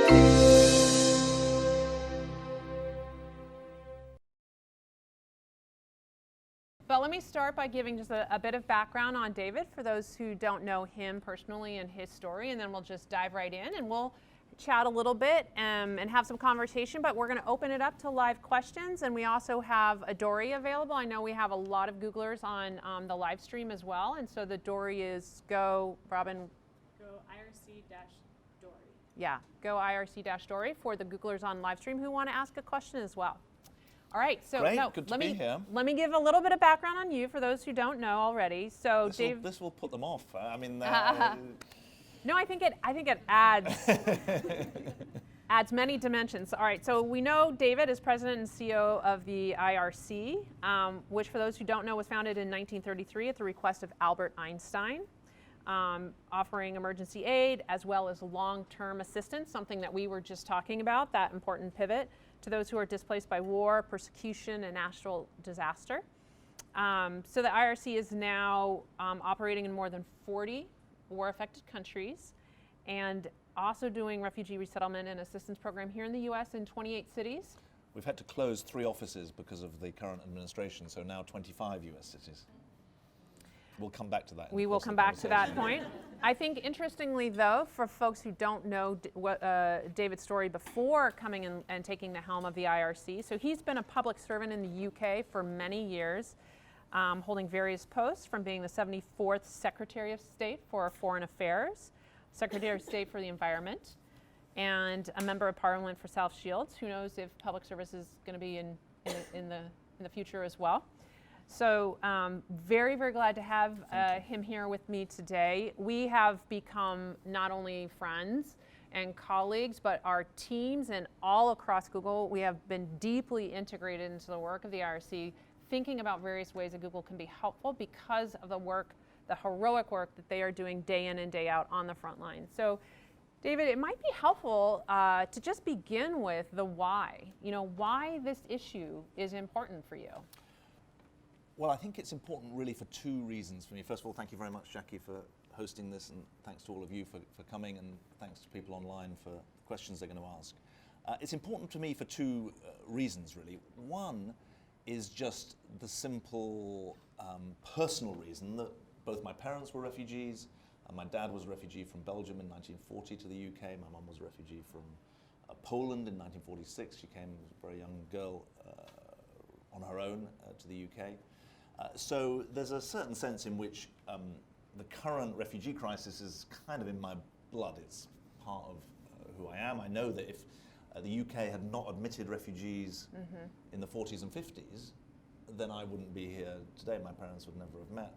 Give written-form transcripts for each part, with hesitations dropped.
But let me start by giving just a bit of background on David for those who don't know him personally and his story, and then we'll just dive right in and we'll chat a little bit and have some conversation, but we're going to open it up to live questions, and we also have a Dory available. I know we have a lot of Googlers on the live stream as well, and so the Dory is go IRC-Dory. Yeah, go IRC-Dory for the Googlers on live stream who want to ask a question as well. All right, so Great, good to be here. Let me give a little bit of background on you for those who don't know already. So This will put them off. I mean, no, I think it adds adds many dimensions. All right, so we know David is president and CEO of the IRC, which for those who don't know was founded in 1933 at the request of Albert Einstein, offering emergency aid as well as long-term assistance, something that we were just talking about, that important pivot to those who are displaced by war, persecution, and natural disaster. So the IRC is now operating in more than 40 war-affected countries and also doing refugee resettlement and assistance program here in the US in 28 cities. We've had to close 3 offices because of the current administration, so now 25 US cities. We'll come back to that. We will come back to that point. I think interestingly though, for folks who don't know David's story before coming in and taking the helm of the IRC, so he's been a public servant in the UK for many years, holding various posts from being the 74th Secretary of State for Foreign Affairs, Secretary of State for the Environment, and a member of Parliament for South Shields. Who knows if public service is going to be in the future as well. So very, very glad to have him here with me today. We have become not only friends and colleagues, but our teams and all across Google, we have been deeply integrated into the work of the IRC, thinking about various ways that Google can be helpful because of the work, the heroic work that they are doing day in and day out on the front line. So David, it might be helpful to just begin with the why. You know, why this issue is important for you. Well, I think it's important really for 2 reasons for me. First of all, thank you very much, Jackie, for hosting this, and thanks to all of you for coming, and thanks to people online for the questions they're going to ask. It's important to me for 2 reasons, really. One is just the simple personal reason that both my parents were refugees, and my dad was a refugee from Belgium in 1940 to the UK. My mum was a refugee from Poland in 1946. She came as a very young girl on her own to the UK. So there's a certain sense in which the current refugee crisis is kind of in my blood. It's part of who I am. I know that if the UK had not admitted refugees in the 40s and 50s, then I wouldn't be here today. My parents would never have met.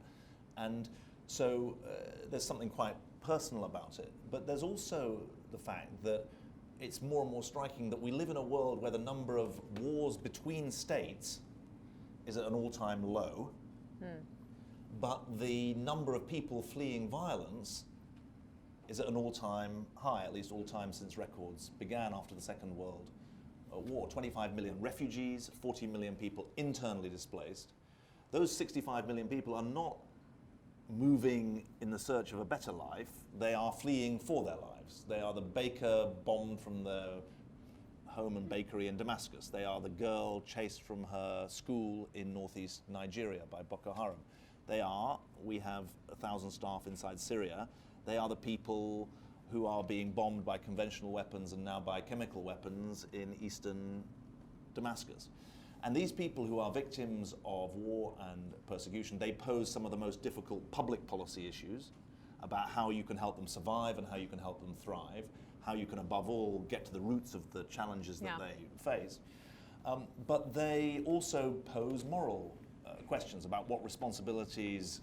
And so there's something quite personal about it. But there's also the fact that it's more and more striking that we live in a world where the number of wars between states is at an all-time low, but the number of people fleeing violence is at an all-time high, at least all-time since records began after the Second World War. 25 million refugees, 40 million people internally displaced. Those 65 million people are not moving in the search of a better life, they are fleeing for their lives. They are the baker bombed from the home and bakery in Damascus. They are the girl chased from her school in northeast Nigeria by Boko Haram. We have 1,000 staff inside Syria. They are the people who are being bombed by conventional weapons and now by chemical weapons in eastern Damascus. And these people who are victims of war and persecution, they pose some of the most difficult public policy issues about how you can help them survive and how you can help them thrive, how you can, above all, get to the roots of the challenges that they face. But they also pose moral questions about what responsibilities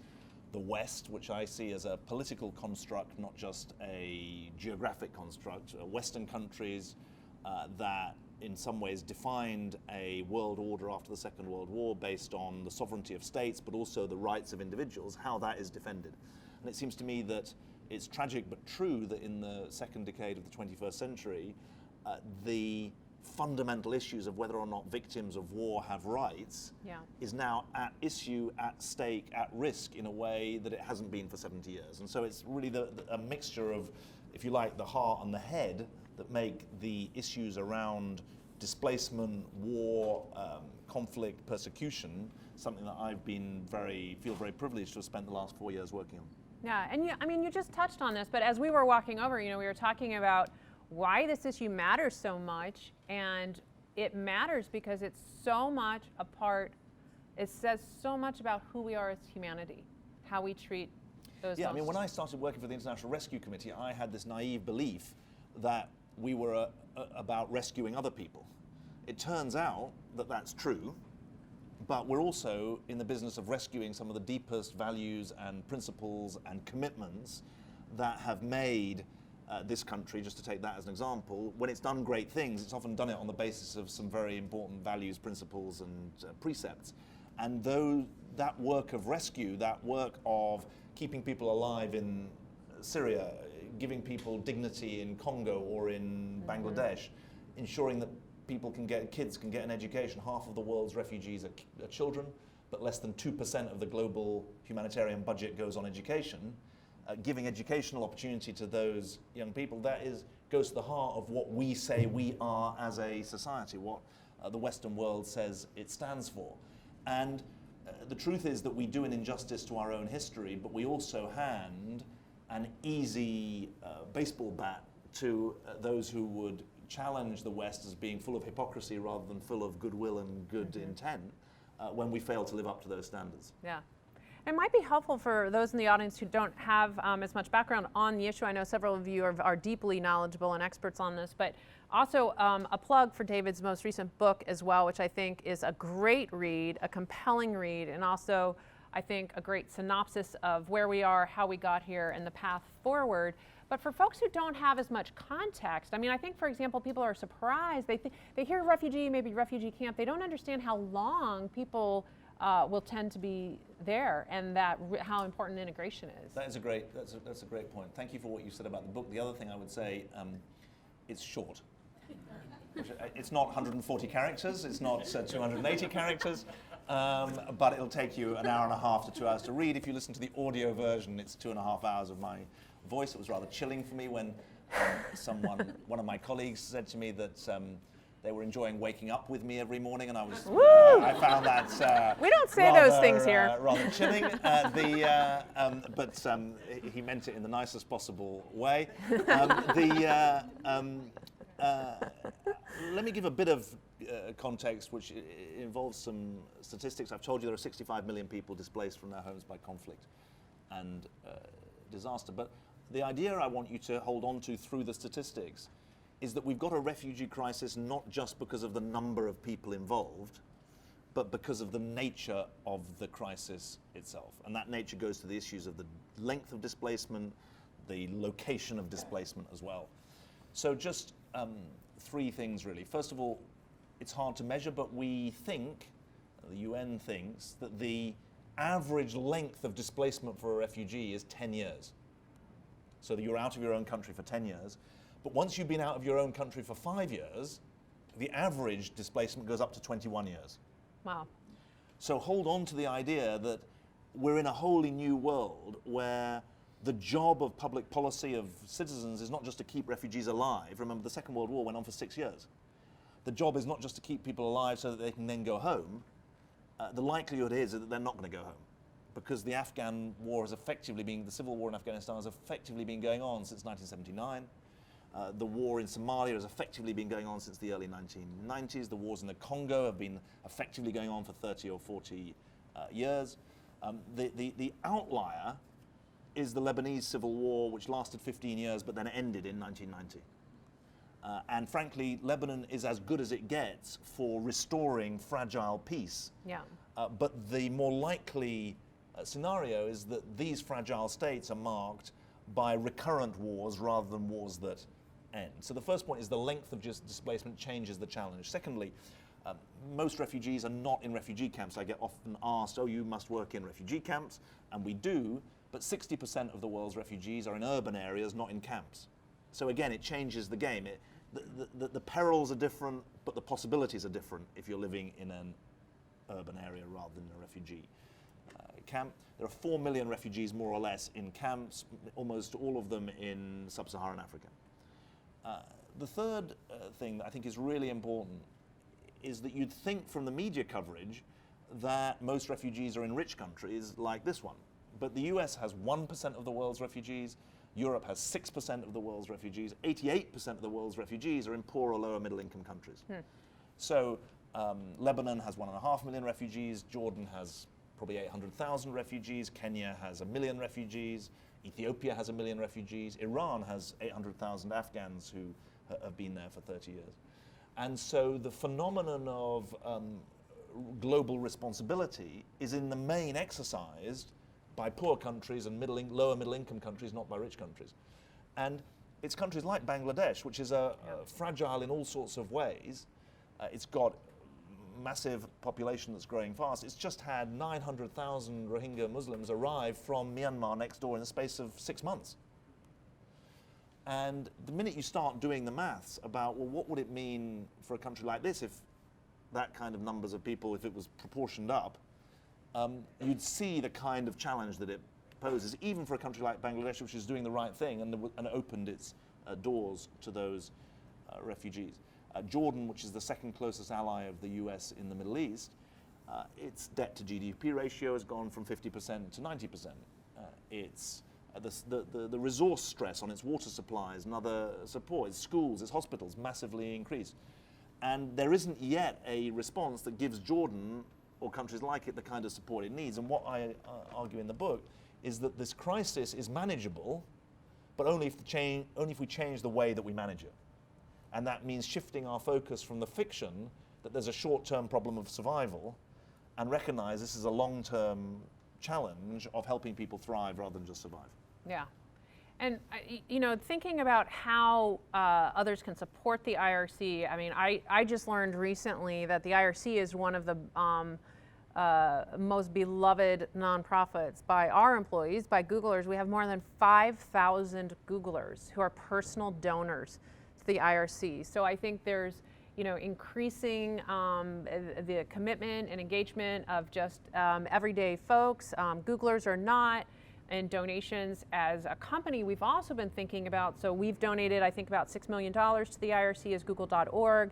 the West, which I see as a political construct, not just a geographic construct, Western countries that in some ways defined a world order after the Second World War based on the sovereignty of states, but also the rights of individuals, how that is defended. And it seems to me that it's tragic but true that in the second decade of the 21st century, the fundamental issues of whether or not victims of war have rights is now at issue, at stake, at risk in a way that it hasn't been for 70 years. And so it's really a mixture of, if you like, the heart and the head that make the issues around displacement, war, conflict, persecution, something that I've been feel very privileged to have spent the last 4 years working on. Yeah, and you just touched on this, but as we were walking over, we were talking about why this issue matters so much, and it matters because it's so much a part, it says so much about who we are as humanity, how we treat those Yeah, when I started working for the International Rescue Committee, I had this naive belief that we were about rescuing other people. It turns out that that's true, but we're also in the business of rescuing some of the deepest values and principles and commitments that have made this country, just to take that as an example, when it's done great things, it's often done it on the basis of some very important values, principles, and precepts. And that work of rescue, that work of keeping people alive in Syria, giving people dignity in Congo or in Bangladesh, ensuring that kids can get an education. Half of the world's refugees are children, but less than 2% of the global humanitarian budget goes on education. Giving educational opportunity to those young people, goes to the heart of what we say we are as a society, what the Western world says it stands for. And the truth is that we do an injustice to our own history, but we also hand an easy baseball bat to those who would challenge the West as being full of hypocrisy rather than full of goodwill and good intent when we fail to live up to those standards. Yeah. It might be helpful for those in the audience who don't have as much background on the issue. I know several of you are deeply knowledgeable and experts on this, but also a plug for David's most recent book as well, which I think is a great read, a compelling read, and also I think a great synopsis of where we are, how we got here, and the path forward. But for folks who don't have as much context, I think, for example, people are surprised. They hear refugee, maybe refugee camp. They don't understand how long people will tend to be there, and how important integration is. That's a great point. Thank you for what you said about the book. The other thing I would say, it's short. It's not 140 characters. It's not 280 characters. But it'll take you an hour and a half to 2 hours to read. If you listen to the audio version, it's 2.5 hours of my voice. It was rather chilling for me when one of my colleagues said to me that they were enjoying waking up with me every morning, and I found that we don't say those things here. Rather chilling. But he meant it in the nicest possible way. Let me give a bit of context, which involves some statistics. I've told you there are 65 million people displaced from their homes by conflict and disaster. But the idea I want you to hold on to through the statistics is that we've got a refugee crisis not just because of the number of people involved, but because of the nature of the crisis itself. And that nature goes to the issues of the length of displacement, the location of displacement as well. So just three things really. First of all, it's hard to measure, but we think, the UN thinks, that the average length of displacement for a refugee is 10 years. So that you're out of your own country for 10 years. But once you've been out of your own country for 5 years, the average displacement goes up to 21 years. Wow. So hold on to the idea that we're in a wholly new world where the job of public policy of citizens is not just to keep refugees alive. Remember, the Second World War went on for 6 years. The job is not just to keep people alive so that they can then go home. The likelihood is that they're not going to go home, because the Afghan war has effectively been, the civil war in Afghanistan has effectively been going on since 1979. The war in Somalia has effectively been going on since the early 1990s. The wars in the Congo have been effectively going on for 30 or 40 years. The outlier is the Lebanese civil war, which lasted 15 years but then ended in 1990. And frankly, Lebanon is as good as it gets for restoring fragile peace. Yeah. But the more likely scenario is that these fragile states are marked by recurrent wars rather than wars that end. So the first point is the length of displacement changes the challenge. Secondly, most refugees are not in refugee camps. I get often asked, oh, you must work in refugee camps, and we do, but 60% of the world's refugees are in urban areas, not in camps. So again, it changes the game. The perils are different, but the possibilities are different if you're living in an urban area rather than a refugee camp. There are 4 million refugees, more or less, in camps, almost all of them in sub-Saharan Africa. The third thing that I think is really important is that you'd think from the media coverage that most refugees are in rich countries like this one. But the US has 1% of the world's refugees, Europe has 6% of the world's refugees, 88% of the world's refugees are in poor or lower middle income countries. So Lebanon has 1.5 million refugees, Jordan has probably 800,000 refugees, Kenya has 1 million refugees, Ethiopia has 1 million refugees, Iran has 800,000 Afghans who have been there for 30 years. And so the phenomenon of global responsibility is in the main exercised by poor countries and lower middle income countries, not by rich countries. And it's countries like Bangladesh, which is fragile in all sorts of ways. It's got massive population that's growing fast. It's just had 900,000 Rohingya Muslims arrive from Myanmar next door in the space of 6 months. And the minute you start doing the maths about, well, what would it mean for a country like this if that kind of numbers of people, if it was proportioned up, you'd see the kind of challenge that it poses, even for a country like Bangladesh, which is doing the right thing and opened its doors to those refugees. Jordan, which is the second closest ally of the US in the Middle East, its debt to GDP ratio has gone from 50% to 90%. The resource stress on its water supplies and other support, its schools, its hospitals, massively increased. And there isn't yet a response that gives Jordan or countries like it the kind of support it needs. And what I argue in the book is that this crisis is manageable, but only if we change the way that we manage it. And that means shifting our focus from the fiction that there's a short-term problem of survival and recognize this is a long-term challenge of helping people thrive rather than just survive. Yeah. And, thinking about how others can support the IRC, I mean, I just learned recently that the IRC is one of the most beloved nonprofits by our employees, by Googlers. We have more than 5,000 Googlers who are personal donors to the IRC. So I think there's, increasing the commitment and engagement of just everyday folks, Googlers or not, and donations. As a company, we've also been thinking about, so we've donated, I think, about $6 million to the IRC as Google.org.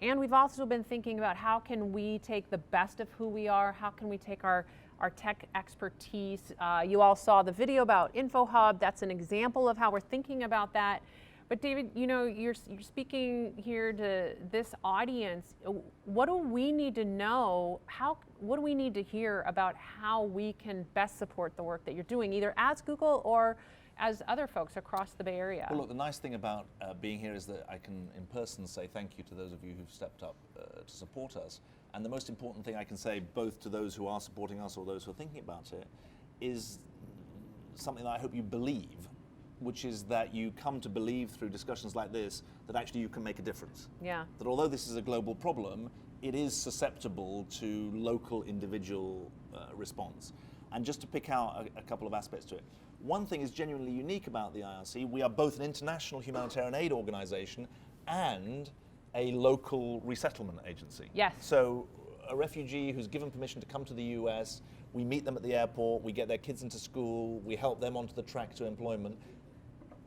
And we've also been thinking about how can we take the best of who we are, how can we take our tech expertise. You all saw the video about InfoHub. That's an example of how we're thinking about that. But David, you're speaking here to this audience. What do we need to know? What do we need to hear about how we can best support the work that you're doing, either as Google or as other folks across the Bay Area? Well, look, the nice thing about being here is that I can in person say thank you to those of you who've stepped up to support us. And the most important thing I can say, both to those who are supporting us or those who are thinking about it, is something that I hope you believe, which is that you come to believe through discussions like this that actually you can make a difference. Yeah. That although this is a global problem, it is susceptible to local individual response. And just to pick out a couple of aspects to it. One thing is genuinely unique about the IRC. We are both an international humanitarian aid organization and a local resettlement agency. Yes. So a refugee who's given permission to come to the US, we meet them at the airport, we get their kids into school, we help them onto the track to employment.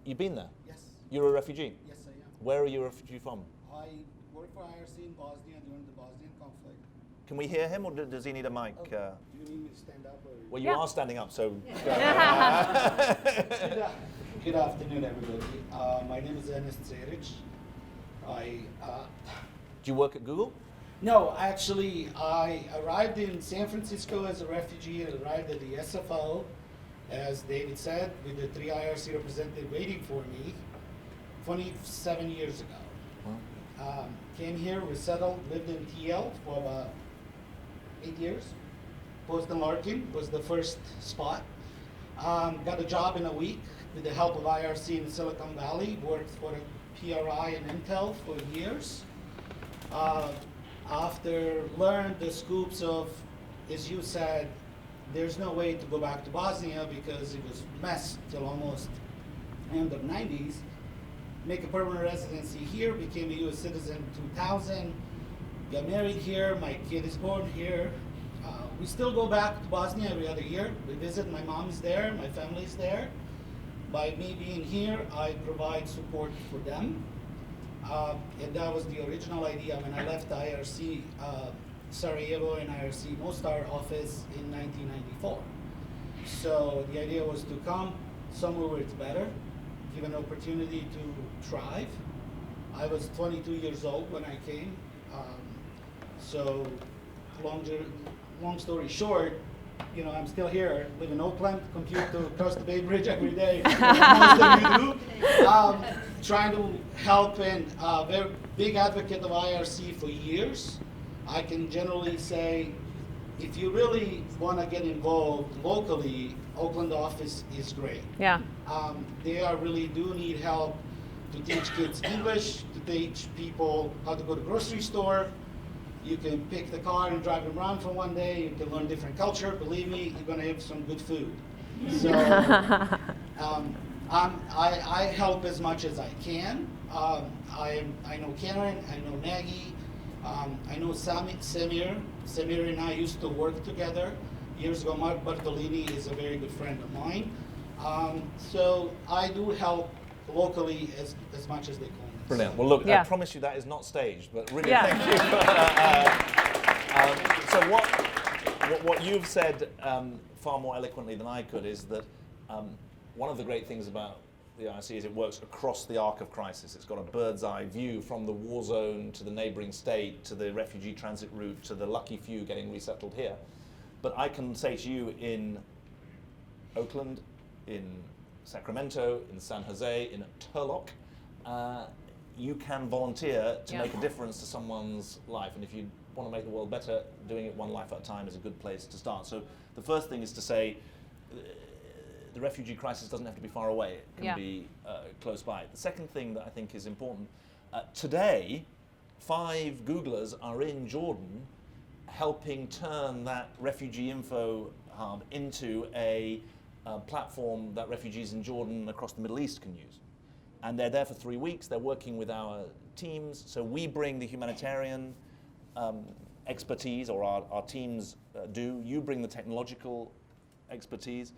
You've been there? Yes. You're a refugee? Yes, I am. Where are you a refugee from? I worked for IRC in Bosnia during the Bosnian conflict. Can we hear him, or does he need a mic? Do you need me to stand up? Or? Well, you are standing up, so... Good afternoon, everybody. My name is Enes Zeric. Do you work at Google? No, actually, I arrived in San Francisco as a refugee and arrived at the SFO, as David said, with the 3 IRC representatives waiting for me 27 years ago. Wow. Came here, resettled, lived in TL for about 8 years. Boston Larkin was the first spot. Got a job in a week with the help of IRC in Silicon Valley. Worked for PRI and Intel for years. After learned the scoops of, as you said, there's no way to go back to Bosnia because it was a mess till almost end of 90s. Make a permanent residency here, became a US citizen in 2000, got married here, my kid is born here. We still go back to Bosnia every other year. We visit, my mom is there, my family's there. By me being here, I provide support for them. And that was the original idea when I left IRC, Sarajevo and IRC Mostar office in 1994. So the idea was to come somewhere where it's better, give an opportunity to thrive. I was 22 years old when I came. So long story short, you know, I'm still here, live in Oakland, commute to across the Bay Bridge every day, most of you do. Trying to help, and very big advocate of IRC for years. I can generally say, if you really want to get involved locally, Oakland office is great. Yeah. They really do need help to teach kids English, to teach people how to go to the grocery store. You can pick the car and drive them around for one day. You can learn different culture. Believe me, you're going to have some good food. So I help as much as I can. I know Karen, I know Maggie, I know Samir. Samir and I used to work together years ago. Mark Bartolini is a very good friend of mine. So I do help locally as much as they can. Brilliant. Well, look, Yeah. I promise you that is not staged, but really Yeah. thank you. So what you've said far more eloquently than I could is that one of the great things about the IRC is it works across the arc of crisis. It's got a bird's eye view from the war zone to the neighboring state, to the refugee transit route, to the lucky few getting resettled here. But I can say to you, in Oakland, in Sacramento, in San Jose, in Turlock, you can volunteer to make a difference to someone's life. And if you want to make the world better, doing it one life at a time is a good place to start. So the first thing is to say, the refugee crisis doesn't have to be far away. It can be close by. The second thing that I think is important, today, 5 Googlers are in Jordan helping turn that Refugee InfoHub into a platform that refugees in Jordan across the Middle East can use. And they're there for 3 weeks. They're working with our teams. So we bring the humanitarian expertise, or our teams do. You bring the technological expertise.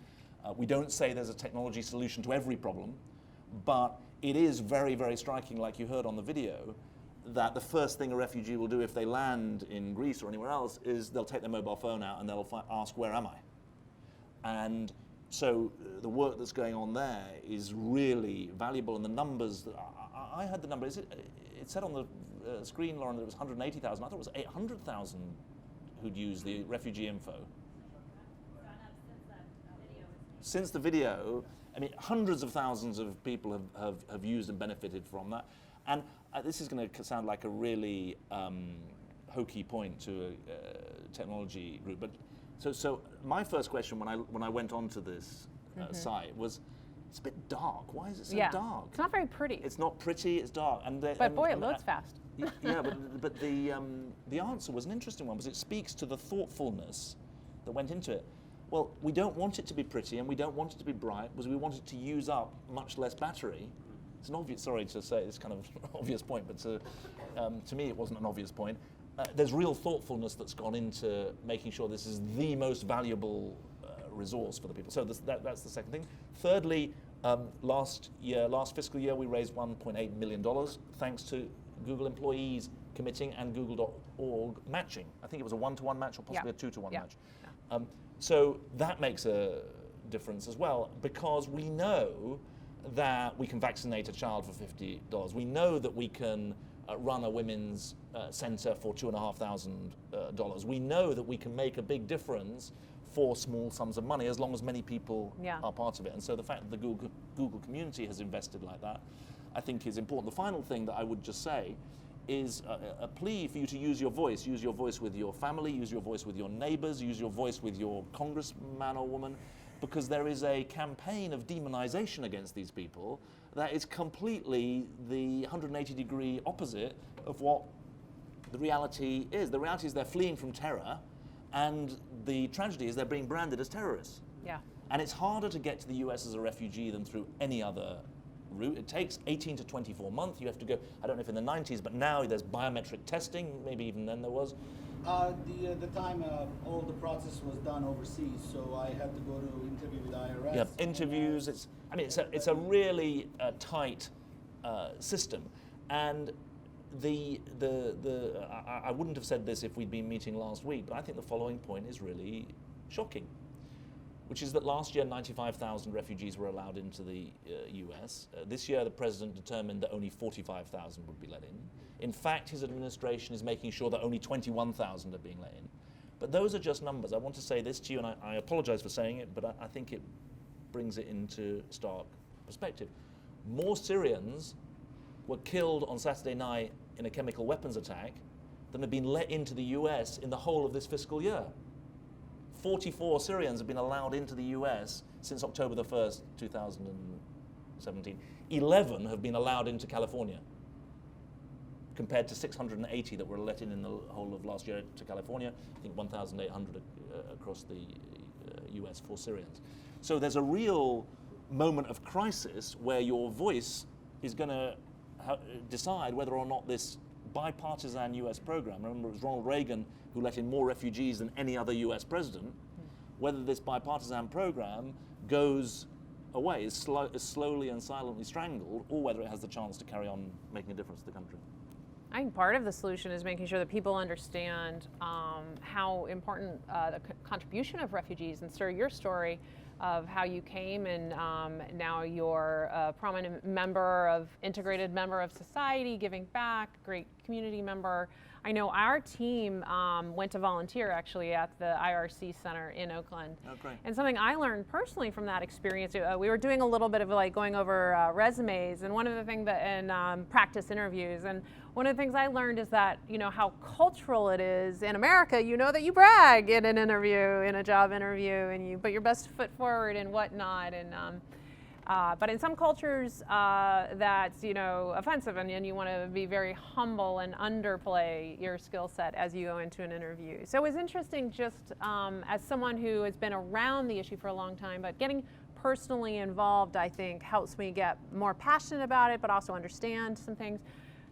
We don't say there's a technology solution to every problem, but it is very, very striking, like you heard on the video, that the first thing a refugee will do if they land in Greece or anywhere else is they'll take their mobile phone out and they'll ask, where am I? And so the work that's going on there is really valuable, and the numbers, I had the number, it said on the screen, Lauren, that it was 180,000. I thought it was 800,000 who'd used the Refugee Info. Since the video, I mean, hundreds of thousands of people have used and benefited from that. And this is going to sound like a really hokey point to a technology group, but so my first question when I went onto this site was, it's a bit dark. Why is it so dark? It's not very pretty. It's not pretty. It's dark. But boy, it loads fast. Yeah, but the answer was an interesting one, because it speaks to the thoughtfulness that went into it. Well, we don't want it to be pretty, and we don't want it to be bright, because we want it to use up much less battery. It's an obvious. Sorry to say it's kind of an obvious point, but to me it wasn't an obvious point. There's real thoughtfulness that's gone into making sure this is the most valuable resource for the people. So that's the second thing. Thirdly, last fiscal year, we raised $1.8 million thanks to Google employees committing and Google.org matching. I think it was a 1-to-1 match or possibly a 2-to-1 match. Yeah. So that makes a difference as well, because we know that we can vaccinate a child for $50. We know that we can run a women's center for $2,500. We know that we can make a big difference for small sums of money, as long as many people are part of it. And so the fact that the Google community has invested like that, I think, is important. The final thing that I would just say is a plea for you to use your voice. Use your voice with your family, use your voice with your neighbors, use your voice with your congressman or woman, because there is a campaign of demonization against these people that is completely the 180-degree opposite of what the reality is. The reality is they're fleeing from terror, and the tragedy is they're being branded as terrorists. Yeah. And it's harder to get to the US as a refugee than through any other route. It takes 18 to 24 months. You have to go, I don't know if in the 90s, but now there's biometric testing, maybe even then there was. The time all the process was done overseas, so I had to go to interview with IRS. You have interviews. It's a really tight system, and I wouldn't have said this if we'd been meeting last week, but I think the following point is really shocking, which is that last year 95,000 refugees were allowed into the US. This year the president determined that only 45,000 would be let in. In fact, his administration is making sure that only 21,000 are being let in. But those are just numbers. I want to say this to you, and I apologize for saying it, but I think it brings it into stark perspective. More Syrians were killed on Saturday night in a chemical weapons attack than have been let into the US in the whole of this fiscal year. 44 Syrians have been allowed into the US since October the 1st, 2017. 11 have been allowed into California, compared to 680 that were let in the whole of last year to California. I think 1,800 across the US for Syrians. So there's a real moment of crisis where your voice is going to decide whether or not this bipartisan US program, remember it was Ronald Reagan who let in more refugees than any other US president, whether this bipartisan program goes away, is slowly and silently strangled, or whether it has the chance to carry on making a difference to the country. I think part of the solution is making sure that people understand how important the contribution of refugees, and sir, your story of how you came and now you're a prominent integrated member of society, giving back, great community member. I know our team went to volunteer actually at the IRC Center in Oakland. Oh, great. And something I learned personally from that experience, we were doing a little bit of like going over resumes, and one of the things that, and practice interviews, and one of the things I learned is that, how cultural it is in America. That you brag in an interview, in a job interview, and you put your best foot forward and whatnot. And but in some cultures, that's offensive, and you want to be very humble and underplay your skill set as you go into an interview. So it was interesting, just as someone who has been around the issue for a long time, but getting personally involved, I think, helps me get more passionate about it, but also understand some things.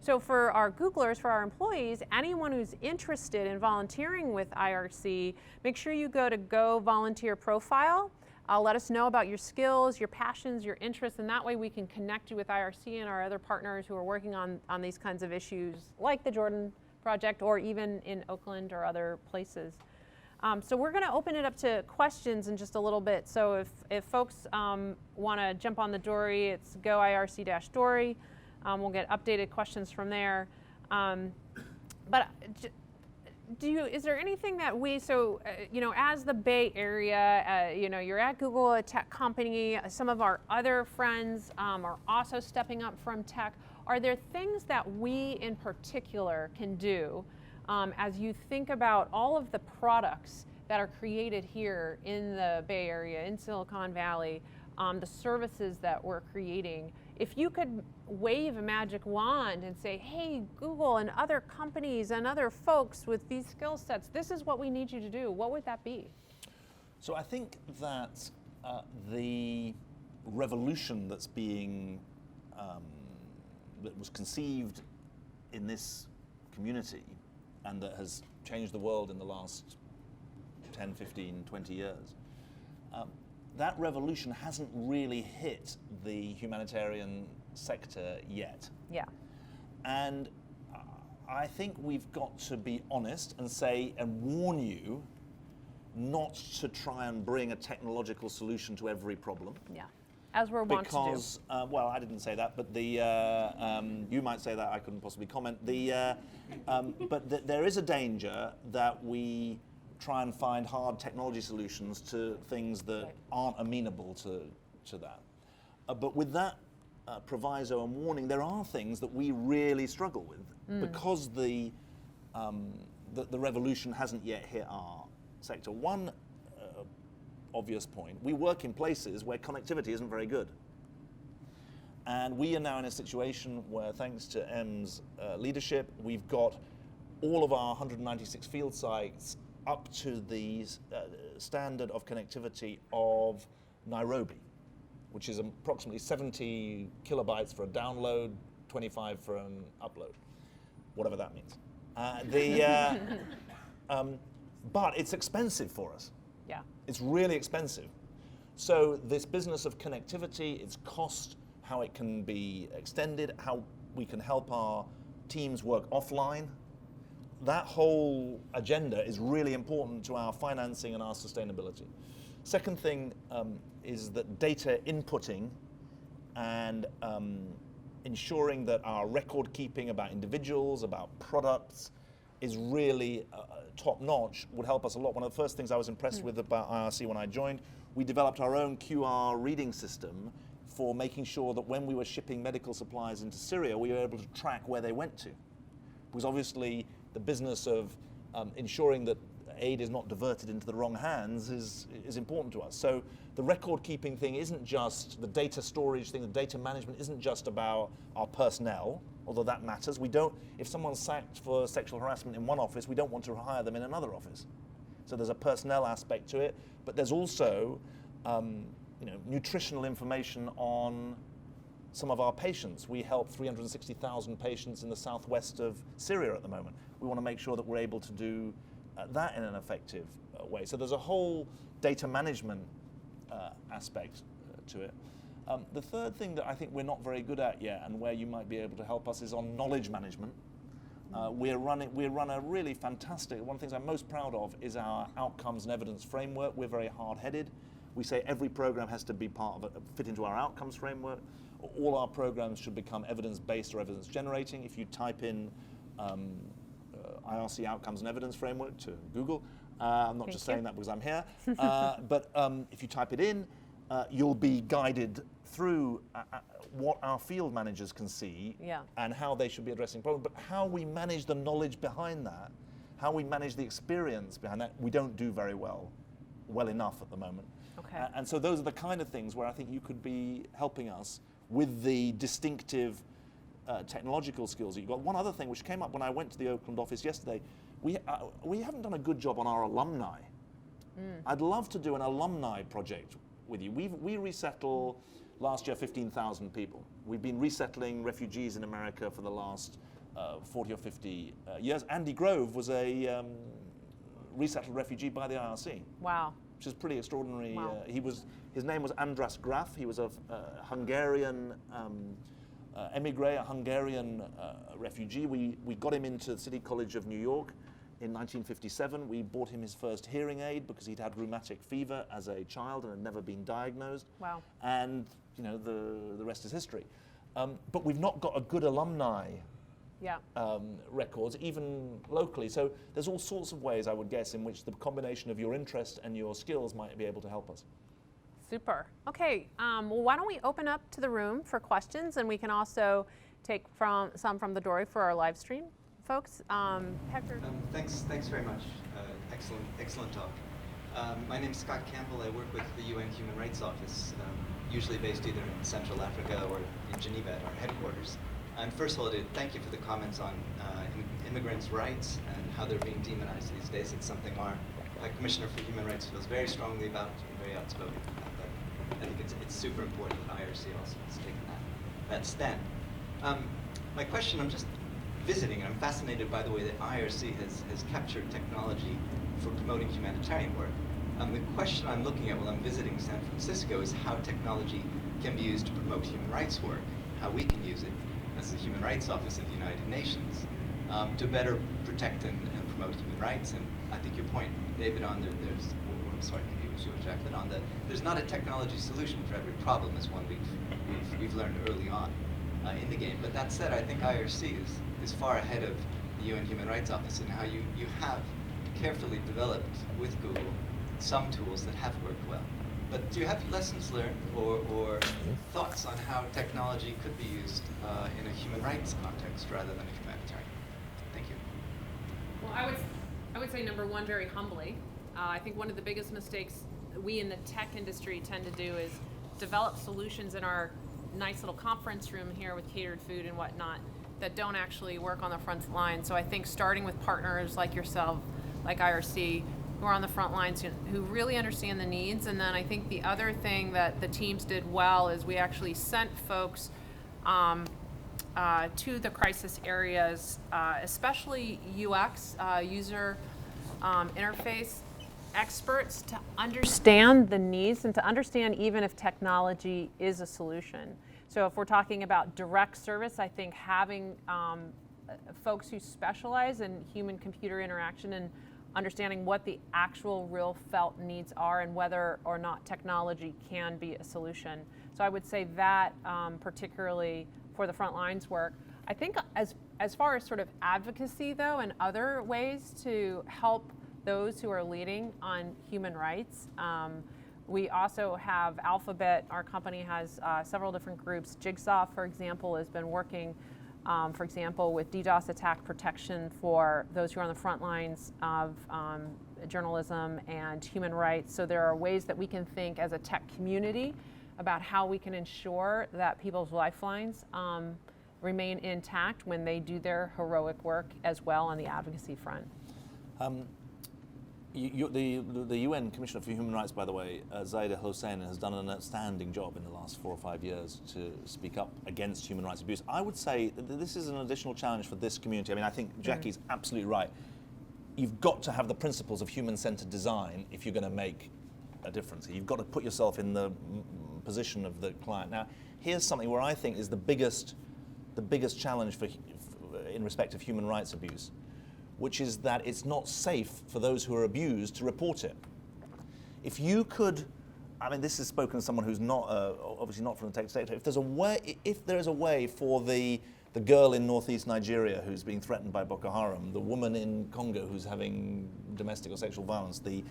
So for our Googlers, for our employees, anyone who's interested in volunteering with IRC, make sure you go to Go Volunteer Profile. Let us know about your skills, your passions, your interests, and that way we can connect you with IRC and our other partners who are working on these kinds of issues, like the Jordan Project, or even in Oakland or other places. So we're going to open it up to questions in just a little bit. So if folks want to jump on the Dory, it's Go IRC-Dory. We'll get updated questions from there. But is there anything that as the Bay Area, you're at Google, a tech company, some of our other friends are also stepping up from tech. Are there things that we in particular can do as you think about all of the products that are created here in the Bay Area, in Silicon Valley, the services that we're creating? If you could wave a magic wand and say, hey, Google and other companies and other folks with these skill sets, this is what we need you to do, what would that be? So I think that the revolution that's that was conceived in this community and that has changed the world in the last 10, 15, 20 years, that revolution hasn't really hit the humanitarian sector yet. Yeah. And I think we've got to be honest and say and warn you not to try and bring a technological solution to every problem. Yeah. As we're wont to do. Because, well, I didn't say that, but you might say that, I couldn't possibly comment. But there is a danger that we try and find hard technology solutions to things that aren't amenable to that. But with that proviso and warning, there are things that we really struggle with because the revolution hasn't yet hit our sector. One obvious point, we work in places where connectivity isn't very good. And we are now in a situation where, thanks to M's leadership, we've got all of our 196 field sites up to the standard of connectivity of Nairobi, which is approximately 70 kilobytes for a download, 25 for an upload, whatever that means. But it's expensive for us. Yeah. It's really expensive. So this business of connectivity, its cost, how it can be extended, how we can help our teams work offline, that whole agenda is really important to our financing and our sustainability. Second thing is that data inputting and ensuring that our record keeping about individuals, about products, is really top notch would help us a lot. One of the first things I was impressed with about IRC when I joined, we developed our own QR reading system for making sure that when we were shipping medical supplies into Syria, we were able to track where they went to. Because obviously the business of ensuring that aid is not diverted into the wrong hands is important to us. So the record keeping thing isn't just the data storage thing, the data management isn't just about our personnel, although that matters. We don't, if someone's sacked for sexual harassment in one office, we don't want to hire them in another office. So there's a personnel aspect to it, but there's also nutritional information on some of our patients. We help 360,000 patients in the southwest of Syria at the moment. We want to make sure that we're able to do that in an effective way. So there's a whole data management aspect to it. The third thing that I think we're not very good at yet, and where you might be able to help us, is on knowledge management. We run a really fantastic, one of the things I'm most proud of is our outcomes and evidence framework. We're very hard-headed. We say every program has to be part of fit into our outcomes framework. All our programs should become evidence-based or evidence-generating. If you type in IRC outcomes and evidence framework to Google, I'm not just saying that because I'm here, but if you type it in, you'll be guided through what our field managers can see and how they should be addressing problems, but how we manage the knowledge behind that, how we manage the experience behind that, we don't do very well enough at the moment. Okay. And so those are the kind of things where I think you could be helping us with the distinctive technological skills that you've got. One other thing which came up when I went to the Oakland office yesterday, we haven't done a good job on our alumni. I'd love to do an alumni project with you. We resettle last year 15,000 people. We've been resettling refugees in America for the last 40 or 50 years. Andy Grove was a resettled refugee by the IRC. Wow. Which is pretty extraordinary. Wow. His name was Andras Graf. He was a Hungarian emigre, a Hungarian refugee. We got him into the City College of New York in 1957. We bought him his first hearing aid because he'd had rheumatic fever as a child and had never been diagnosed. Wow. And the rest is history. But we've not got a good alumni records, even locally. So there's all sorts of ways, I would guess, in which the combination of your interest and your skills might be able to help us. Super. Okay, well, why don't we open up to the room for questions, and we can also take some from the door for our live stream, folks. Hector. Thanks very much. Excellent talk. My name is Scott Campbell. I work with the UN Human Rights Office, usually based either in Central Africa or in Geneva at our headquarters. And first of all, thank you for the comments on immigrants' rights and how they're being demonized these days. It's something our Commissioner for Human Rights feels very strongly about and very outspoken about that. I think it's super important that IRC also has taken that stand. My question, I'm just visiting, and I'm fascinated by the way that IRC has captured technology for promoting humanitarian work. The question I'm looking at while I'm visiting San Francisco is how technology can be used to promote human rights work, how we can use it as the Human Rights Office of the United Nations to better protect and promote human rights. And I think your point, David, on maybe it was you or Jacqueline, on there's not a technology solution for every problem, as one we've learned early on in the game. But that said, I think IRC is far ahead of the UN Human Rights Office in how you have carefully developed with Google some tools that have worked well. But do you have lessons learned or thoughts on how technology could be used in a human rights context rather than a humanitarian? Thank you. Well, I would say number one, very humbly, I think one of the biggest mistakes we in the tech industry tend to do is develop solutions in our nice little conference room here with catered food and whatnot that don't actually work on the front line. So I think starting with partners like yourself, like IRC, who are on the front lines who really understand the needs. And then I think the other thing that the teams did well is we actually sent folks to the crisis areas, especially UX, user interface experts, to understand the needs and to understand even if technology is a solution. So if we're talking about direct service, I think having folks who specialize in human-computer interaction and understanding what the actual real felt needs are and whether or not technology can be a solution. So I would say that particularly for the front lines work. I think as far as sort of advocacy though and other ways to help those who are leading on human rights, we also have Alphabet, our company has several different groups. Jigsaw, for example, has been working for example, with DDoS attack protection for those who are on the front lines of journalism and human rights. So there are ways that we can think as a tech community about how we can ensure that people's lifelines remain intact when they do their heroic work as well on the advocacy front. The UN Commissioner for Human Rights, by the way, Zaida Hossein, has done an outstanding job in the last 4 or 5 years to speak up against human rights abuse. I would say that this is an additional challenge for this community. I mean, I think Jackie's absolutely right. You've got to have the principles of human-centered design if you're going to make a difference. You've got to put yourself in the position of the client. Now, here's something where I think is the biggest challenge in respect of human rights abuse, which is that it's not safe for those who are abused to report it. If you could, I mean, this is spoken as someone who's not, obviously not from the tech sector. If there is a way for the girl in northeast Nigeria who's being threatened by Boko Haram, the woman in Congo who's having domestic or sexual violence, the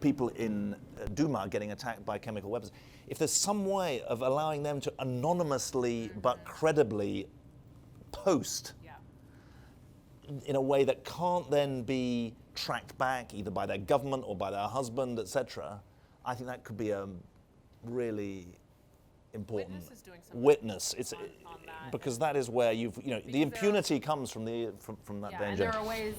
people in Duma getting attacked by chemical weapons, if there's some way of allowing them to anonymously but credibly post in a way that can't then be tracked back either by their government or by their husband, etc., I think that could be a really important Witness is doing something witness. It's on that. because that is where the impunity comes from that Yeah, danger. and there are ways,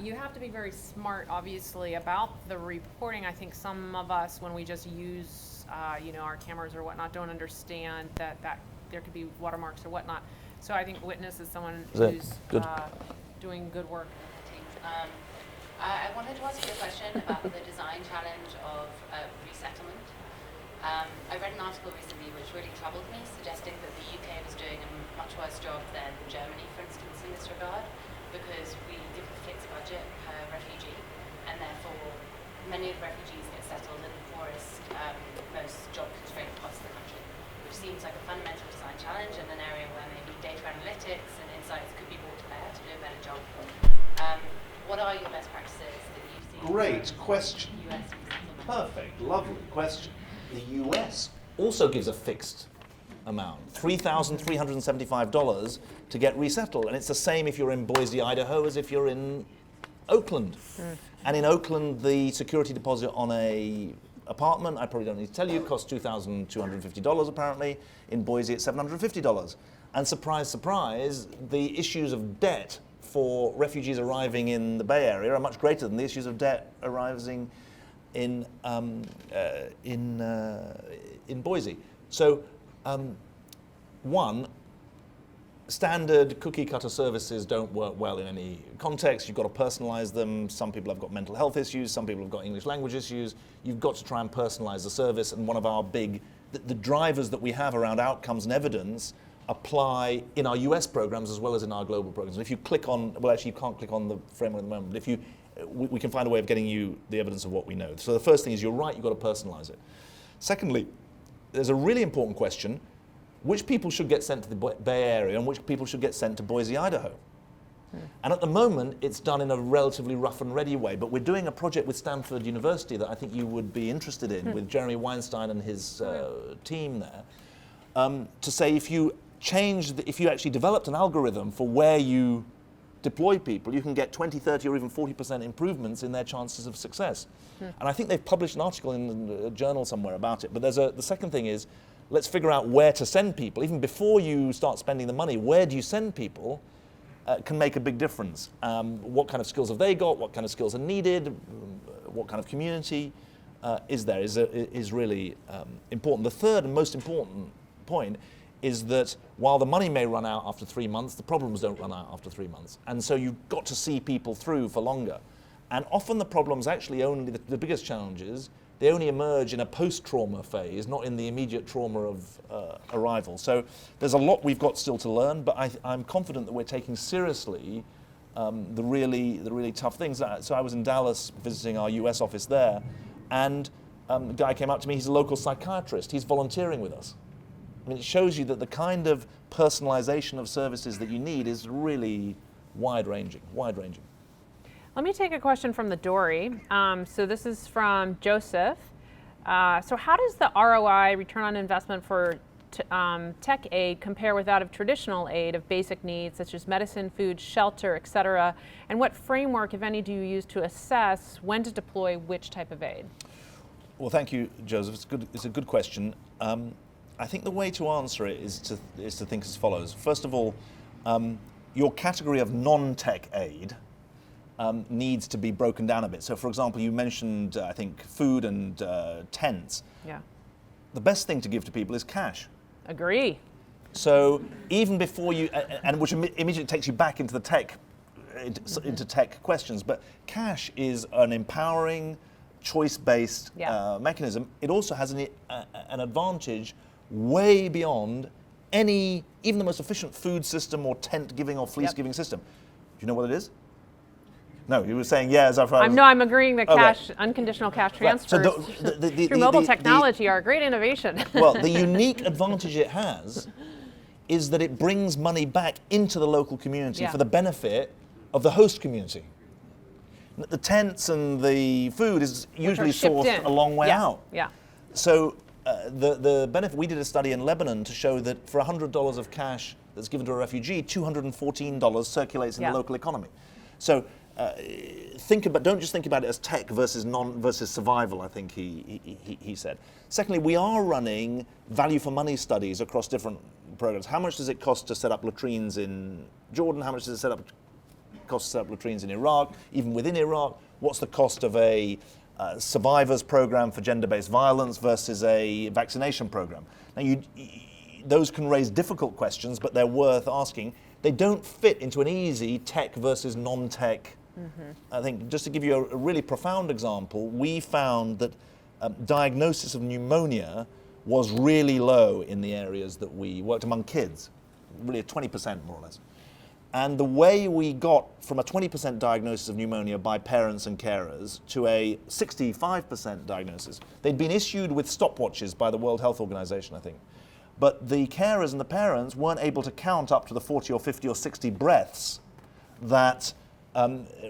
you have to be very smart, obviously, about the reporting. I think some of us, when we just use, our cameras or whatnot, don't understand that there could be watermarks or whatnot. So I think Witness is someone who's doing good work. I wanted to ask you a question about the design challenge of resettlement. I read an article recently which really troubled me, suggesting that the UK was doing a much worse job than Germany, for instance, in this regard, because we give a fixed budget per refugee, and therefore many of the refugees get settled in the poorest, most job-constrained parts of the country, which seems like a fundamental design challenge in an area where maybe data analytics and insights could be brought to bear to do a better job. What are your best practices that you see? Great question. US resettlement? Perfect, lovely question. The US also gives a fixed amount, $3,375 to get resettled, and it's the same if you're in Boise, Idaho, as if you're in Oakland. And in Oakland, the security deposit on a apartment, I probably don't need to tell you, costs $2,250 apparently. In Boise, it's $750. And surprise, surprise, the issues of debt for refugees arriving in the Bay Area are much greater than the issues of debt arising in Boise. So, one, standard cookie cutter services don't work well in any context. You've got to personalize them. Some people have got mental health issues. Some people have got English language issues. You've got to try and personalize the service. And one of our the drivers that we have around outcomes and evidence apply in our US programs as well as in our global programs. And if you click on, well, actually you can't click on the framework at the moment, but if you, we can find a way of getting you the evidence of what we know. So the first thing is you're right, you've got to personalize it. Secondly, there's a really important question: which people should get sent to the Bay Area and which people should get sent to Boise, Idaho? And at the moment, it's done in a relatively rough and ready way, but we're doing a project with Stanford University that I think you would be interested in, with Jeremy Weinstein and his team there, to say if you actually developed an algorithm for where you deploy people, you can get 20, 30, or even 40% improvements in their chances of success. And I think they've published an article in a journal somewhere about it, but the second thing is, let's figure out where to send people. Even before you start spending the money, where do you send people? can make a big difference. What kind of skills have they got? What kind of skills are needed? What kind of community is there? Is really important. The third and most important point is that while the money may run out after 3 months, the problems don't run out after 3 months. And so you've got to see people through for longer. And often the problems actually only, the biggest challenges, they only emerge in a post-trauma phase, not in the immediate trauma of arrival. So there's a lot we've got still to learn, but I'm confident that we're taking seriously the really tough things. So I was in Dallas visiting our US office there, and a guy came up to me, he's a local psychiatrist, he's volunteering with us. I mean, it shows you that the kind of personalization of services that you need is really wide-ranging. Let me take a question from the Dory. So this is from Joseph. So how does the ROI, return on investment for tech aid, compare with that of traditional aid of basic needs such as medicine, food, shelter, et cetera? And what framework, if any, do you use to assess when to deploy which type of aid? Well, thank you, Joseph. It's a good question. I think the way to answer it is to think as follows. First of all, your category of non-tech aid needs to be broken down a bit. So, for example, you mentioned, I think, food and tents. Yeah. The best thing to give to people is cash. Agree. So even before you, and which immediately takes you back into the tech, into tech questions, but cash is an empowering, choice-based mechanism. It also has an advantage way beyond any, even the most efficient food system or tent giving or fleece giving system. Do you know what it is? No, you were saying as I've heard. I'm agreeing that cash, unconditional cash transfers Right. through mobile technology are a great innovation. Well, the unique advantage it has is that it brings money back into the local community for the benefit of the host community. The tents and the food is usually sourced a long way out. Yeah. So the benefit, we did a study in Lebanon to show that for $100 of cash that's given to a refugee, $214 circulates in the local economy. So don't just think about it as tech versus survival, I think he said. Secondly, we are running value for money studies across different programs. How much does it cost to set up latrines in Jordan? How much does it cost to set up latrines in Iraq? Even within Iraq, what's the cost of a survivors program for gender-based violence versus a vaccination program? Now, those can raise difficult questions, but they're worth asking. They don't fit into an easy tech versus non-tech. I think just to give you a really profound example, we found that diagnosis of pneumonia was really low in the areas that we worked among kids, really at 20% more or less. And the way we got from a 20% diagnosis of pneumonia by parents and carers to a 65% diagnosis, they'd been issued with stopwatches by the World Health Organization, I think. But the carers and the parents weren't able to count up to the 40 or 50 or 60 breaths that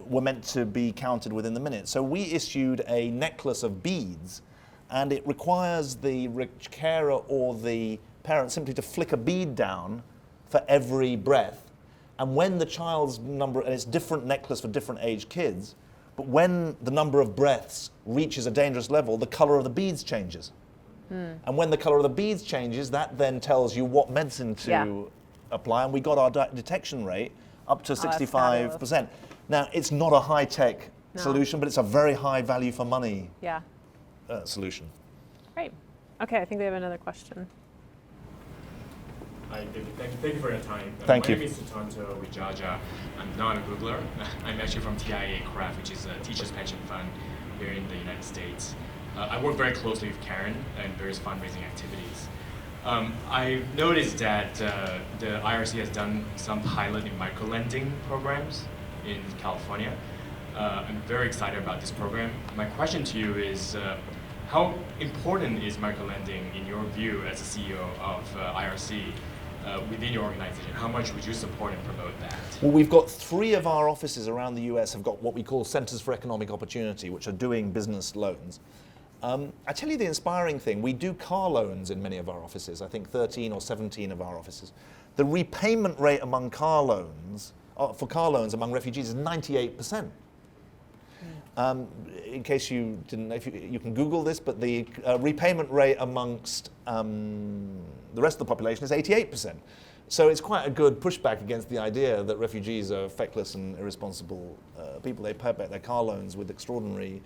were meant to be counted within the minute. So we issued a necklace of beads, and it requires the carer or the parent simply to flick a bead down for every breath. And when the child's number, and it's different necklace for different age kids, but when the number of breaths reaches a dangerous level, the color of the beads changes. And when the color of the beads changes, that then tells you what medicine to apply. And we got our detection rate up to 65%. Now, it's not a high-tech solution, but it's a very high value for money solution. Great. Okay, I think we have another question. Hi, thank you for your time. Thank you. My name is Sutanto Wijaja. I'm not a Googler. I'm actually from TIA CRAF, which is a teacher's pension fund here in the United States. I work very closely with Karen and various fundraising activities. I noticed that the IRC has done some pilot in microlending programs in California. I'm very excited about this program. My question to you is, how important is microlending in your view as a CEO of IRC within your organization? How much would you support and promote that? Well, we've got 3 of our offices around the US have got what we call Centers for Economic Opportunity, which are doing business loans. I tell you the inspiring thing, we do car loans in many of our offices, I think 13 or 17 of our offices. The repayment rate among car loans, for car loans among refugees is 98%. In case you didn't know, you can Google this, but the repayment rate amongst the rest of the population is 88%. So it's quite a good pushback against the idea that refugees are feckless and irresponsible people. They pay back their car loans with extraordinary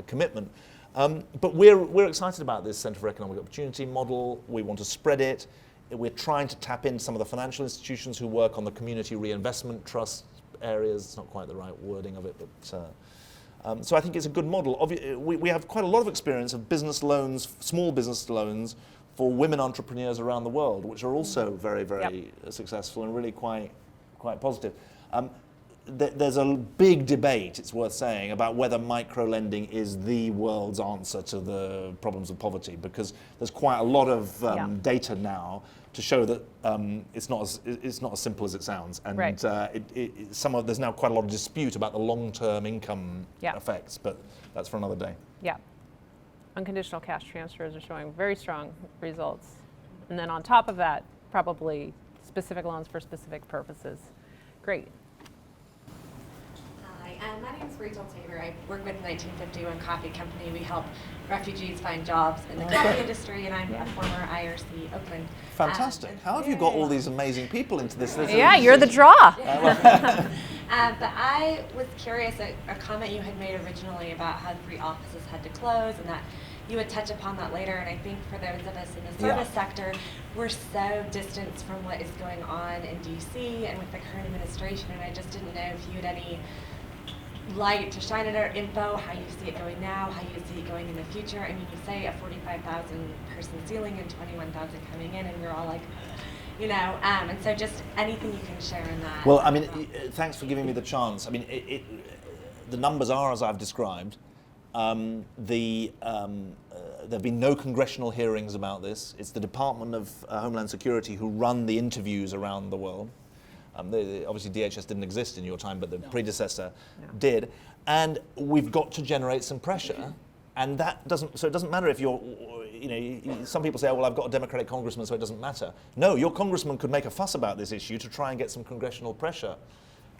commitment. But we're excited about this Centre for Economic Opportunity model. We want to spread it. We're trying to tap into some of the financial institutions who work on the community reinvestment trust areas. It's not quite the right wording of it, but so I think it's a good model. We have quite a lot of experience of business loans, small business loans, for women entrepreneurs around the world, which are also very, very successful and really quite positive. There's a big debate, it's worth saying, about whether micro-lending is the world's answer to the problems of poverty, because there's quite a lot of data now to show that it's not as simple as it sounds, and there's now quite a lot of dispute about the long-term income effects, but that's for another day. Yeah. Unconditional cash transfers are showing very strong results. And then on top of that, probably specific loans for specific purposes. Great. Hi, my name is Rachel Taylor. I work with 1951 Coffee Company. We help refugees find jobs in the coffee industry, and I'm a former IRC Oakland. Fantastic. How have you got all these amazing people into this? Yeah, you're the draw. But I was curious, a comment you had made originally about how 3 offices had to close, and that you would touch upon that later. And I think for those of us in the service sector, we're so distant from what is going on in DC and with the current administration, and I just didn't know if you had any light to shine at our info, how you see it going now, how you see it going in the future. I mean, you say a 45,000 person ceiling and 21,000 coming in, and we're all like, you know, and so just anything you can share in that. Well, I mean, thanks for giving me the chance. I mean, the numbers are as I've described. There have been no congressional hearings about this. It's the Department of Homeland Security who run the interviews around the world. Obviously, DHS didn't exist in your time, but the predecessor did. And we've got to generate some pressure. And that doesn't, so it doesn't matter if you're, you know, some people say, oh, well, I've got a Democratic congressman, so it doesn't matter. No, your congressman could make a fuss about this issue to try and get some congressional pressure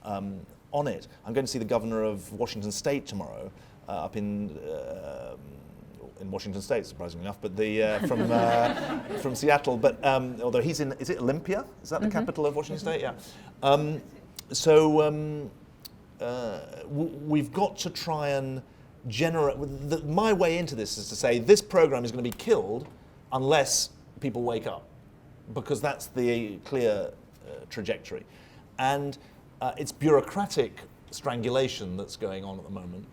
on it. I'm going to see the governor of Washington State tomorrow, up in Washington State, surprisingly enough, but from Seattle. But although he's in, is it Olympia? Is that the capital of Washington State? Yeah. We've got to try and generate. My way into this is to say this program is going to be killed unless people wake up, because that's the clear trajectory, and it's bureaucratic strangulation that's going on at the moment.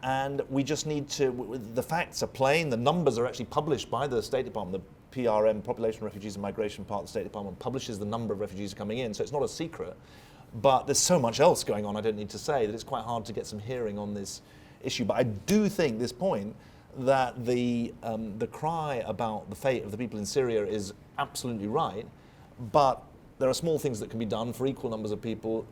And we just need to, the facts are plain, the numbers are actually published by the State Department. The PRM, Population, Refugees and Migration part of the State Department, publishes the number of refugees coming in, so it's not a secret. But there's so much else going on, I don't need to say, that it's quite hard to get some hearing on this issue. But I do think this point that the cry about the fate of the people in Syria is absolutely right, but there are small things that can be done for equal numbers of people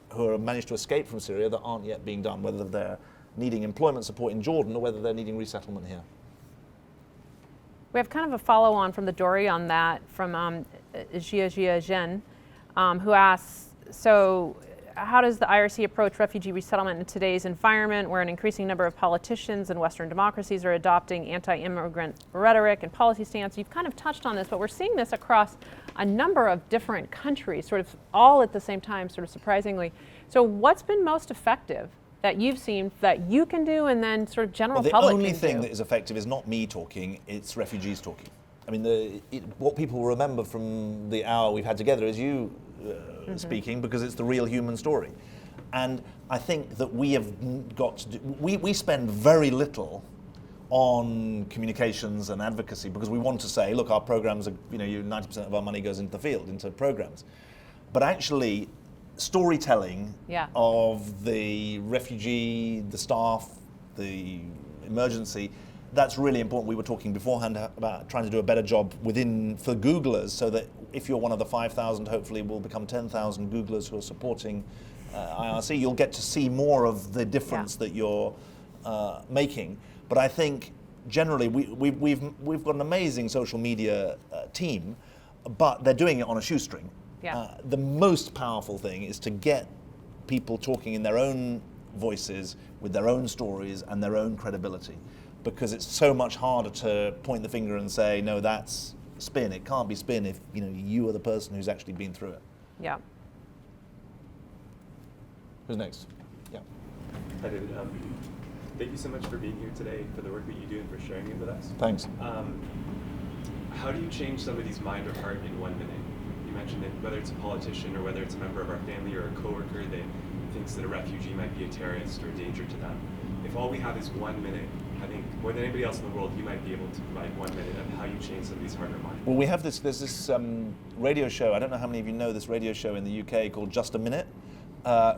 who have managed to escape from Syria that aren't yet being done, whether they're needing employment support in Jordan or whether they're needing resettlement here. We have kind of a follow-on from the Dory on that from Jia Zhen, who asks, so how does the IRC approach refugee resettlement in today's environment where an increasing number of politicians in Western democracies are adopting anti-immigrant rhetoric and policy stance? You've kind of touched on this, but we're seeing this across a number of different countries, sort of all at the same time, sort of surprisingly. So what's been most effective that you've seen that you can do, and then sort of general public can do? The only thing that is effective is not me talking, it's refugees talking. I mean, what people remember from the hour we've had together is you speaking, because it's the real human story. And I think that we have got to do, we spend very little on communications and advocacy because we want to say, look, our programs are, 90% of our money goes into the field, into programs. But actually, storytelling of the refugee, the staff, the emergency, that's really important. We were talking beforehand about trying to do a better job for Googlers, so that if you're one of the 5,000, hopefully will become 10,000 Googlers who are supporting IRC, you'll get to see more of the difference that you're making. But I think generally we've got an amazing social media team, but they're doing it on a shoestring. The most powerful thing is to get people talking in their own voices, with their own stories and their own credibility, because it's so much harder to point the finger and say, no, that's spin. It can't be spin if you are the person who's actually been through it. Yeah. Who's next? Yeah. Hi, David. Thank you so much for being here today, for the work that you do, and for sharing it with us. Thanks. How do you change somebody's mind or heart in 1 minute? You mentioned that whether it's a politician or whether it's a member of our family or a coworker that thinks that a refugee might be a terrorist or a danger to them. If all we have is 1 minute, I think more than anybody else in the world, you might be able to provide 1 minute of how you change somebody's heart or mind. Well, we have there's this radio show, I don't know how many of you know this radio show in the UK called Just a Minute,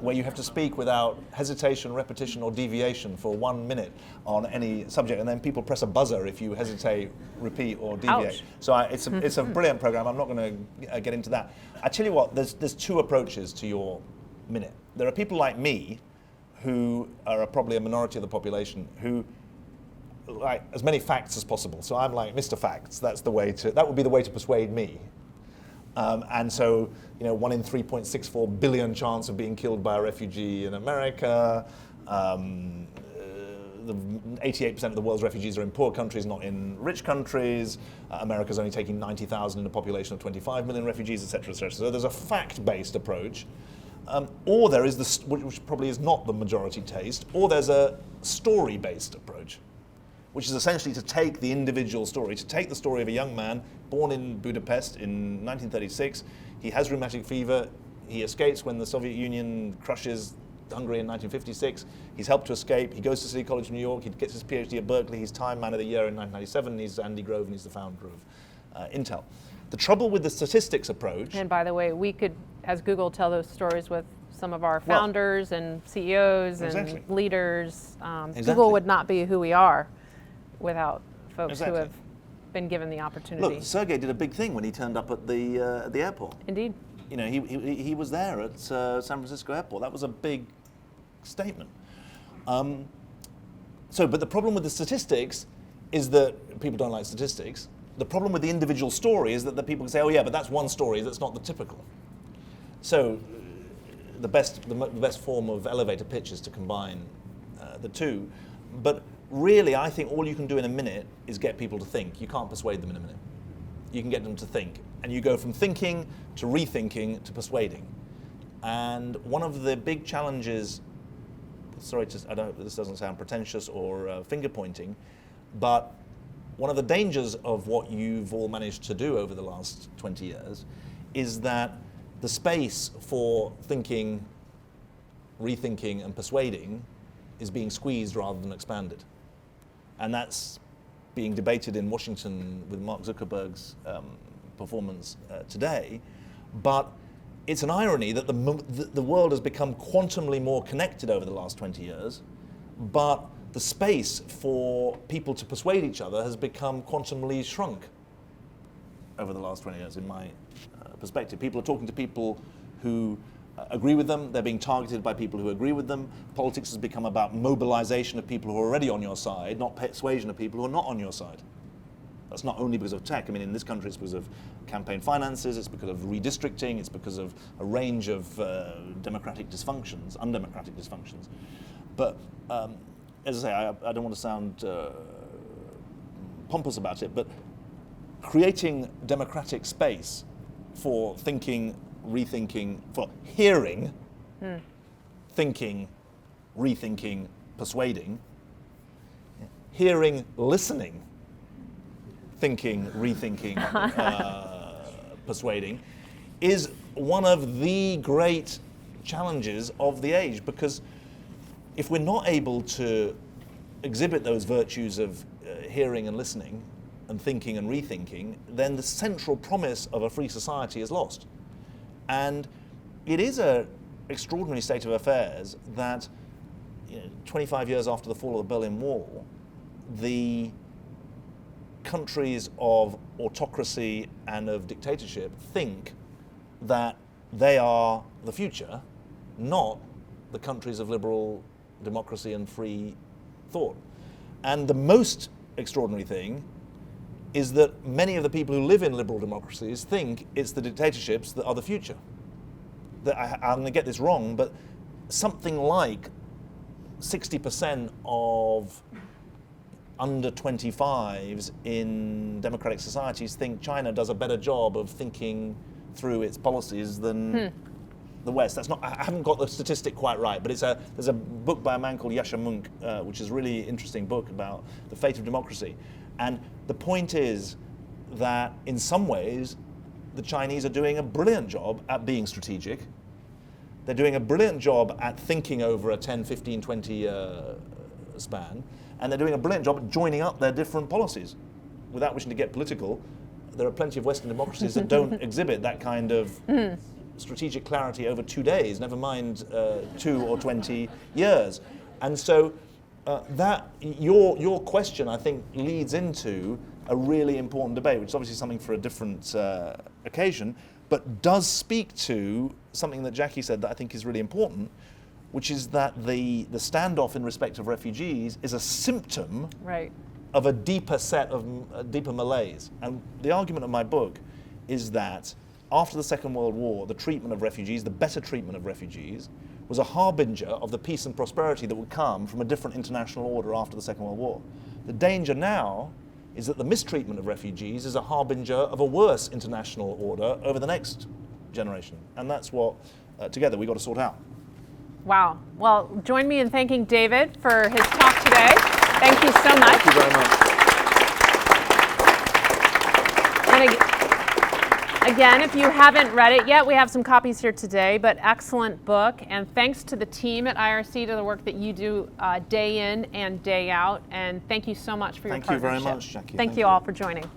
where you have to speak without hesitation, repetition, or deviation for 1 minute on any subject, and then people press a buzzer if you hesitate, repeat, or deviate. Ouch. So it's a brilliant program. I'm not going to get into that. I tell you what, there's two approaches to your minute. There are people like me, who are probably a minority of the population, who like as many facts as possible. So I'm like Mr. Facts. That would be the way to persuade me. And so, 1 in 3.64 billion chance of being killed by a refugee in America. 88% of the world's refugees are in poor countries, not in rich countries. America's only taking 90,000 in a population of 25 million refugees, etc., etc. So there's a fact-based approach. Or there is which probably is not the majority taste, or there's a story-based approach, which is essentially to take the individual story, to take the story of a young man born in Budapest in 1936. He has rheumatic fever. He escapes when the Soviet Union crushes Hungary in 1956. He's helped to escape. He goes to City College, New York. He gets his PhD at Berkeley. He's Time Man of the Year in 1997. He's Andy Grove, and he's the founder of Intel. The trouble with the statistics approach... And by the way, we could, as Google, tell those stories with some of our founders and CEOs and leaders. Google would not be who we are without folks who have been given the opportunity. Look, Sergey did a big thing when he turned up at the airport. Indeed. He was there at San Francisco airport. That was a big statement. But the problem with the statistics is that people don't like statistics. The problem with the individual story is that the people can say, oh yeah, but that's one story, that's not the typical. So the best form of elevator pitch is to combine the two. But really, I think all you can do in a minute is get people to think. You can't persuade them in a minute. You can get them to think. And you go from thinking to rethinking to persuading. And one of the big challenges, this doesn't sound pretentious or finger pointing, but one of the dangers of what you've all managed to do over the last 20 years is that the space for thinking, rethinking, and persuading is being squeezed rather than expanded. And that's being debated in Washington with Mark Zuckerberg's performance today. But it's an irony that the world has become quantumly more connected over the last 20 years, but the space for people to persuade each other has become quantumly shrunk over the last 20 years, in my perspective. People are talking to people who agree with them. They're being targeted by people who agree with them. Politics has become about mobilization of people who are already on your side, not persuasion of people who are not on your side. That's not only because of tech. I mean, in this country, it's because of campaign finances, it's because of redistricting, it's because of a range of undemocratic dysfunctions. But as I say, I don't want to sound pompous about it, but creating democratic space for thinking, rethinking, for hearing, thinking, rethinking, persuading, hearing, listening, thinking, rethinking, persuading, is one of the great challenges of the age, because if we're not able to exhibit those virtues of hearing and listening and thinking and rethinking, then the central promise of a free society is lost. And it is an extraordinary state of affairs that 25 years after the fall of the Berlin Wall, the countries of autocracy and of dictatorship think that they are the future, not the countries of liberal democracy and free thought. And the most extraordinary thing is that many of the people who live in liberal democracies think it's the dictatorships that are the future. I'm going to get this wrong, but something like 60% of under 25s in democratic societies think China does a better job of thinking through its policies than the West. That's not. I haven't got the statistic quite right, but there's a book by a man called Yasha Munk, which is a really interesting book about the fate of democracy. And the point is that in some ways, the Chinese are doing a brilliant job at being strategic. They're doing a brilliant job at thinking over a 10, 15, 20-year span, and they're doing a brilliant job at joining up their different policies. Without wishing to get political, there are plenty of Western democracies that don't exhibit that kind of strategic clarity over 2 days, never mind 2 or 20 years. And so that your question, I think, leads into a really important debate, which is obviously something for a different occasion, but does speak to something that Jackie said that I think is really important, which is that the standoff in respect of refugees is a symptom of a deeper set of deeper malaise. And the argument of my book is that after the Second World War, the treatment of refugees, the better treatment of refugees, was a harbinger of the peace and prosperity that would come from a different international order after the Second World War. The danger now is that the mistreatment of refugees is a harbinger of a worse international order over the next generation. And that's what, together, we've got to sort out. Wow. Well, join me in thanking David for his talk today. Thank you so much. Thank you very much. And again, if you haven't read it yet, we have some copies here today, but excellent book. And thanks to the team at IRC, to the work that you do day in and day out. And thank you so much for your partnership. Thank you very much, Jackie. Thank you all for joining.